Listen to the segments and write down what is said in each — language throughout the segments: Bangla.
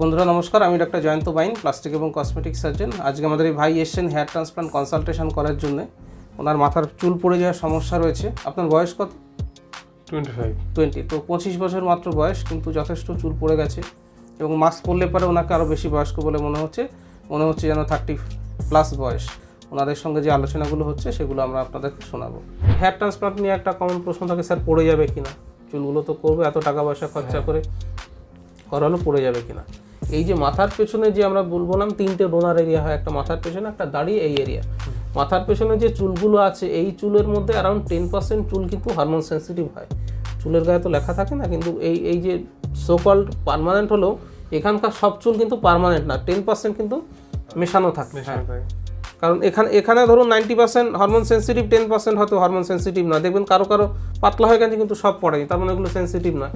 বন্ধুরা নমস্কার, আমি ডক্টর জয়ন্ত বাইন, প্লাস্টিক এবং কসমেটিক সার্জন। আজকে আমাদের এই ভাই এসেছেন হেয়ার ট্রান্সপ্লান্ট কনসালটেশন করার জন্য। ওনার মাথার চুল পড়ে যাওয়ার সমস্যা রয়েছে। আপনার বয়স কত? 20। তো 25 বছর মাত্র বয়স, কিন্তু যথেষ্ট চুল পড়ে গেছে এবং মাস্ক পরলে পরে ওনাকে আরও বেশি বয়স্ক বলে মনে হচ্ছে যেন 30+ বয়স। ওনাদের সঙ্গে যে আলোচনাগুলো হচ্ছে সেগুলো আমরা আপনাদেরকে শোনাবো। হেয়ার ট্রান্সপ্লান্ট নিয়ে একটা কমন প্রশ্ন থাকে, স্যার পড়ে যাবে কিনা? চুলগুলো তো করবে, এত টাকা পয়সা খরচা করে করালো, পড়ে যাবে কিনা? এই যে মাথার পেছনে যে আমরা বললাম 3টে ডোনার এরিয়া হয়, একটা মাথার পেছনে, একটা দাড়ি, এই এরিয়া। মাথার পেছনে যে চুলগুলো আছে এই চুলের মধ্যে অ্যারাউন্ড 10% চুল কিন্তু হরমোন সেন্সিটিভ হয়। চুলের গায়ে তো লেখা থাকে না, কিন্তু এই যে সোকল্ড পার্মানেন্ট হলেও এখানকার সব চুল কিন্তু পার্মানেন্ট না, 10% কিন্তু মেশানো থাকে। কারণ এখানে ধরুন 90% হরমোন সেন্সিটিভ, 10% হয়তো হরমোন সেন্সিটিভ না। দেখবেন কারো পাতলা হয়ে গেছে কিন্তু সব পড়েনি, তার মানে এগুলো সেন্সিটিভ না।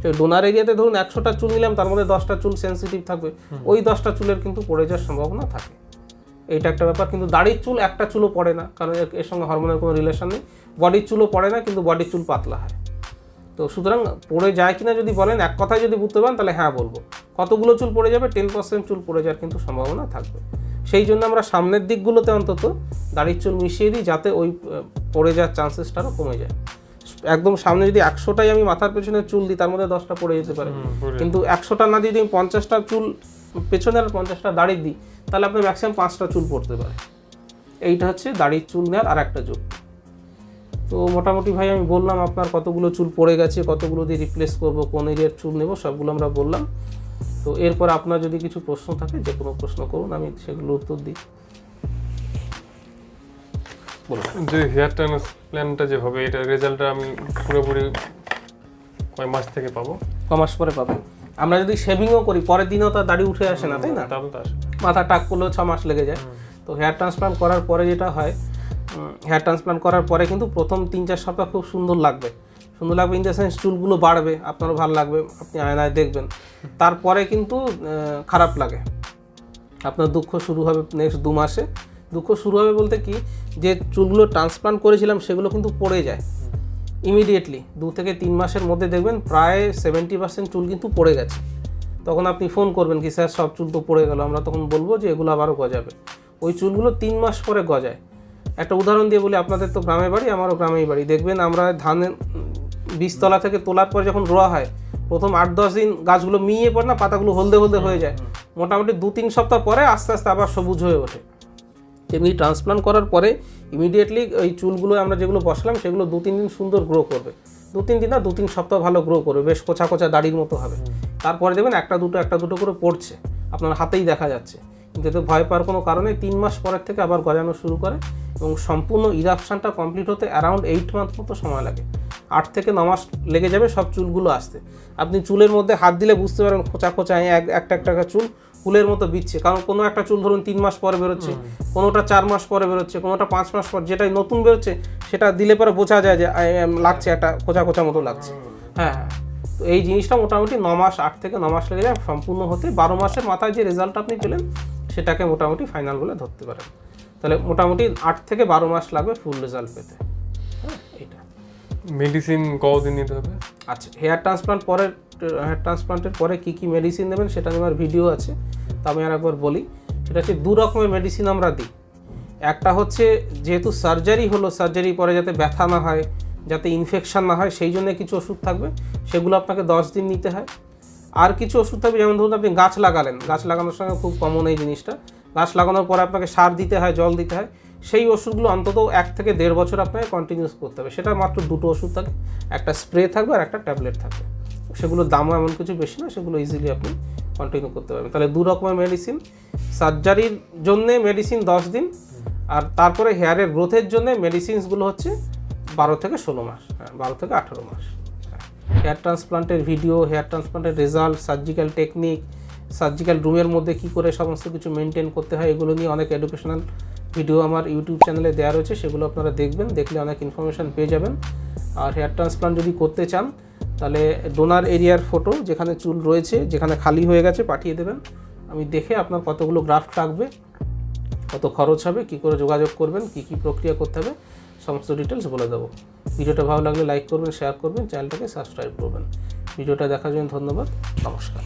তো ডোনার এরিয়াতে ধরুন 100টা চুল নিলাম, তার মধ্যে 10টা চুল সেন্সিটিভ থাকবে, ওই 10টা চুলের কিন্তু পড়ে যাওয়ার সম্ভাবনা থাকে। এইটা একটা ব্যাপার। কিন্তু দাড়ির চুল একটা চুলও পড়ে না, কারণ এর সঙ্গে হরমোনের কোনো রিলেশন নেই। বডির চুলও পড়ে না, কিন্তু বডির চুল পাতলা হয়। তো সুতরাং পড়ে যায় কিনা যদি বলেন, এক কথায় যদি বুঝতে পারেন তাহলে হ্যাঁ বলবো। কতগুলো চুল পড়ে যাবে? 10% চুল পড়ে যাওয়ার কিন্তু সম্ভাবনা থাকবে। সেই জন্য আমরা সামনের দিকগুলোতে অন্তত দাড়ির চুল মিশিয়ে দিই, যাতে ওই পড়ে যাওয়ার চান্সেসটারও কমে যায়। একদম সামনে যদি 100টাই আমি মাথার পেছনে চুল দিই, তার মধ্যে 10টা পড়ে যেতে পারে। কিন্তু 100টা না দিয়ে আমি 50টা চুল পেছনে আর 50টা দাড়ি দিই, তাহলে আপনার ম্যাক্সিমাম 5টা চুল পড়তে পারে। এইটা হচ্ছে দাড়ির চুল নেওয়ার আর একটা যোগ। তো মোটামুটি ভাই আমি বললাম আপনার কতগুলো চুল পড়ে গেছে, কতগুলো দিয়ে রিপ্লেস করব, কোন এরিয়ার চুল নেব, সবগুলো আমরা বললাম। তো এরপর আপনার যদি কিছু প্রশ্ন থাকে, যে কোনো প্রশ্ন করুন, আমি সেগুলো উত্তর দিই। যে হেয়ার ট্রান্সপ্ল্যান্টটা যে হবে, এটা রেজাল্টটা আমি পুরোপুরি কয় মাস থেকে পাবো? কমাস পরে পাবো। আমরা যদি শেভিংও করি, পরের দিনও তার দাড়ি উঠে আসে না, তাই না? মাথা টাক করলেও 6 মাস লেগে যায়। তো হেয়ার ট্রান্সপ্লান্ট করার পরে যেটা হয়, হেয়ার ট্রান্সপ্লান্ট করার পরে কিন্তু প্রথম 3-4 সপ্তাহ খুব সুন্দর লাগবে ইন দ্য সেন্স চুলগুলো বাড়বে, আপনারও ভালো লাগবে, আপনি আয়নায় দেখবেন। তারপরে কিন্তু খারাপ লাগে, আপনার দুঃখ শুরু হবে নেক্সট 2 মাসে। দুঃখ শুরু হবে বলতে কি, যে চুলগুলো ট্রান্সপ্লান্ট করেছিলাম সেগুলো কিন্তু পড়ে যায় ইমিডিয়েটলি। 2 থেকে 3 মাসের মধ্যে দেখবেন প্রায় 70% চুল কিন্তু পড়ে গেছে। তখন আপনি ফোন করবেন কি, স্যার সব চুল তো পড়ে গেল। আমরা তখন বলবো যে এগুলো আবারও গজাবে। ওই চুলগুলো 3 মাস পরে গজায়। একটা উদাহরণ দিয়ে বলি, আপনাদের তো গ্রামে বাড়ি, আমারও গ্রামেই বাড়ি। দেখবেন আমরা ধানের বীজতলা থেকে তোলার পর যখন রোয়া হয়, প্রথম 8-10 দিন গাছগুলো মিয়ে পড়ে না, পাতাগুলো হলদে হলদে হয়ে যায়। মোটামুটি 2-3 সপ্তাহ পরে আস্তে আস্তে আবার সবুজ হয়ে ওঠে। তেমনি ট্রান্সপ্লান্ট করার পরে ইমিডিয়েটলি ওই চুলগুলো আমরা যেগুলো বসালাম সেগুলো 2-3 দিন সুন্দর গ্রো করবে। 2-3 দিন না, 2-3 সপ্তাহ ভালো গ্রো করবে, বেশ কোচা কোচা দাড়ির মতো হবে। তারপরে দেখবেন একটা দুটো করে পড়ছে, আপনার হাতেই দেখা যাচ্ছে। কিন্তু এতে ভয় পাওয়ার কোনো কারণে 3 মাস পরের থেকে আবার গজানো শুরু করে এবং সম্পূর্ণ ইরাপশানটা কমপ্লিট হতে অ্যারাউন্ড 8 মান্থ মতো সময় লাগে। 8 থেকে 9 মাস লেগে যাবে সব চুলগুলো আসতে। আপনি চুলের মধ্যে হাত দিলে বুঝতে পারেন খোঁচা খোঁচা একটা চুল ফুলের মতো বিচ্ছে। কারণ কোনো একটা চুল ধরুন 3 মাস পরে বেরোচ্ছে, কোনোটা 4 মাস পরে বেরোচ্ছে, কোনোটা 5 মাস পর, যেটাই নতুন বেরোচ্ছে সেটা দিলে পরে বোঝা যায় যে লাগছে, একটা খোঁচা খোঁচা মতো লাগছে। হ্যাঁ, তো এই জিনিসটা মোটামুটি 9 মাস, 8 থেকে 9 মাস লেগে যায় সম্পূর্ণ হতে। 12 মাসের মাথায় যে রেজাল্ট আপনি পেলেন সেটাকে মোটামুটি ফাইনাল বলে ধরতে পারেন। তাহলে মোটামুটি 8 থেকে 12 মাস লাগবে ফুল রেজাল্ট পেতে। হ্যাঁ, এইটা। মেডিসিন কতদিন নিতে হবে? আচ্ছা, হেয়ার ট্রান্সপ্লান্টের পরে কী কী মেডিসিন দেবেন সেটা আমার ভিডিও আছে, তা আমি আর একবার বলি। সেটা হচ্ছে 2 রকমের মেডিসিন আমরা দিই। একটা হচ্ছে যেহেতু সার্জারি হলো, সার্জারি পরে যাতে ব্যথা না হয়, যাতে ইনফেকশান না হয়, সেই জন্য কিছু ওষুধ থাকবে, সেগুলো আপনাকে 10 দিন নিতে হয়। আর কিছু ওষুধ থাকবে, যেমন ধরুন আপনি গাছ লাগালেন, গাছ লাগানোর সঙ্গে খুব কমন এই জিনিসটা। গাছ লাগানোর পরে আপনাকে সার দিতে হয়, জল দিতে হয়, সেই ওষুধগুলো অন্তত 1 থেকে 1.5 বছর আপনাকে কন্টিনিউস করতে হবে। সেটা মাত্র 2টো ওষুধ থাকে, একটা স্প্রে থাকবে আর একটা ট্যাবলেট থাকবে। সেগুলোর দামও এমন কিছু বেশি না, সেগুলো ইজিলি আপনি কন্টিনিউ করতে পারবেন। তাহলে 2 রকমের মেডিসিন, সার্জারির জন্যে মেডিসিন 10 দিন, আর তারপরে হেয়ারের গ্রোথের জন্য মেডিসিনসগুলো হচ্ছে 12 থেকে 16 মাস, 12 থেকে 18 মাস। হেয়ার ট্রান্সপ্লান্টের ভিডিও, হেয়ার ট্রান্সপ্লান্টের রেজাল্ট, সার্জিক্যাল টেকনিক, সার্জিক্যাল রুমের মধ্যে কী করে সমস্ত কিছু মেনটেন করতে হয়, এগুলো নিয়ে অনেক এডুকেশনাল ভিডিও আমার ইউটিউব চ্যানেলে দেওয়া রয়েছে, সেগুলো আপনারা দেখবেন, দেখলে অনেক ইনফরমেশান পেয়ে যাবেন। আর হেয়ার ট্রান্সপ্লান্ট যদি করতে চান তাহলে ডোনার এরিয়ার ফটো, যেখানে চুল রয়েছে, যেখানে খালি হয়ে গেছে, পাঠিয়ে দেবেন। আমি দেখে আপনার কতগুলো গ্রাফট লাগবে, কত খরচ হবে, কী করে যোগাযোগ করবেন, কী কী প্রক্রিয়া করতে হবে, সমস্ত ডিটেলস বলে দেবো। ভিডিওটা ভালো লাগলে লাইক করবেন, শেয়ার করবেন, চ্যানেলটাকে সাবস্ক্রাইব করবেন। ভিডিওটা দেখার জন্য ধন্যবাদ, নমস্কার।